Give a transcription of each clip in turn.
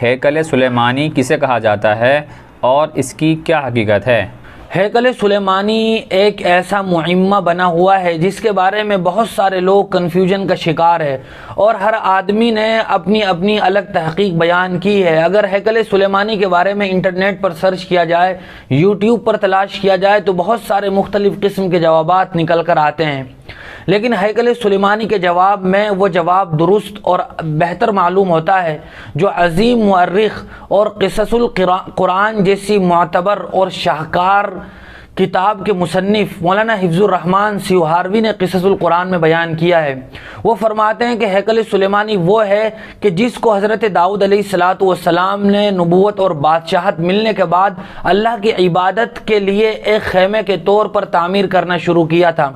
ہیکل سلیمانی کسے کہا جاتا ہے اور اس کی کیا حقیقت ہے؟ ہیکل سلیمانی ایک ایسا معمہ بنا ہوا ہے جس کے بارے میں بہت سارے لوگ کنفیوژن کا شکار ہے اور ہر آدمی نے اپنی اپنی الگ تحقیق بیان کی ہے۔ اگر ہیکل سلیمانی کے بارے میں انٹرنیٹ پر سرچ کیا جائے، یوٹیوب پر تلاش کیا جائے تو بہت سارے مختلف قسم کے جوابات نکل کر آتے ہیں، لیکن ہیکل سلیمانی کے جواب میں وہ جواب درست اور بہتر معلوم ہوتا ہے جو عظیم مورخ اور قصص القرآن جیسی معتبر اور شاہکار کتاب کے مصنف مولانا حفظ الرحمن سیوہاروی نے قصص القرآن میں بیان کیا ہے۔ وہ فرماتے ہیں کہ ہیکل سلیمانی وہ ہے کہ جس کو حضرت داؤد علیہ السلام نے نبوت اور بادشاہت ملنے کے بعد اللہ کی عبادت کے لیے ایک خیمے کے طور پر تعمیر کرنا شروع کیا تھا۔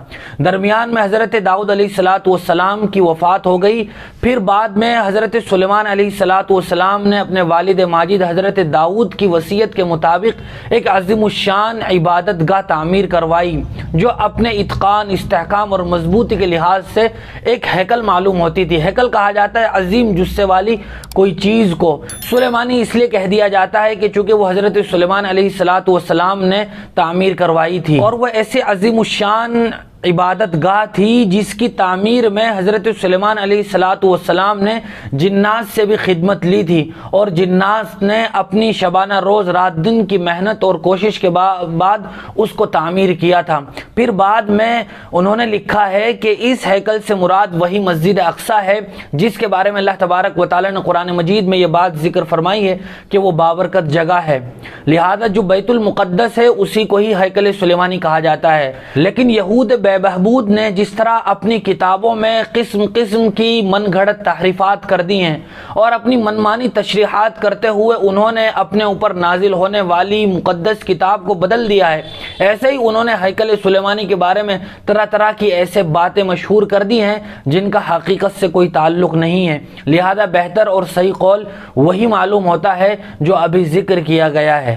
درمیان میں حضرت داؤد علیہ السلام کی وفات ہو گئی، پھر بعد میں حضرت سلیمان علیہ السلام نے اپنے والد ماجد حضرت داؤد کی وصیت کے مطابق ایک عظیم الشان عبادت گاہ تعمیر کروائی جو اپنے اتقان، استحکام اور مضبوطی کے لحاظ سے ایک ہیکل معلوم ہوتی تھی۔ ہیکل کہا جاتا ہے عظیم جثے والی کوئی چیز کو۔ سلیمانی اس لیے کہہ دیا جاتا ہے کہ چونکہ وہ حضرت سلیمان علیہ السلام نے تعمیر کروائی تھی اور وہ ایسے عظیم الشان عبادت گاہ تھی جس کی تعمیر میں حضرت سلیمان علیہ السلام نے جنات سے بھی خدمت لی تھی اور جنات نے اپنی شبانہ روز رات دن کی محنت اور کوشش کے بعد اس کو تعمیر کیا تھا۔ پھر بعد میں انہوں نے لکھا ہے کہ اس ہیکل سے مراد وہی مسجد اقصیٰ ہے جس کے بارے میں اللہ تبارک و تعالی نے قرآن مجید میں یہ بات ذکر فرمائی ہے کہ وہ بابرکت جگہ ہے، لہذا جو بیت المقدس ہے اسی کو ہی ہیکل سلیمانی کہا جاتا ہے۔ لیکن یہود بے بہبود نے جس طرح اپنی کتابوں میں قسم قسم کی من گھڑت تحریفات کر دی ہیں اور اپنی منمانی تشریحات کرتے ہوئے انہوں نے اپنے اوپر نازل ہونے والی مقدس کتاب کو بدل دیا ہے، ایسے ہی انہوں نے ہیکل سلیمانی کے بارے میں طرح طرح کی ایسے باتیں مشہور کر دی ہیں جن کا حقیقت سے کوئی تعلق نہیں ہے، لہذا بہتر اور صحیح قول وہی معلوم ہوتا ہے جو ابھی ذکر کیا گیا ہے۔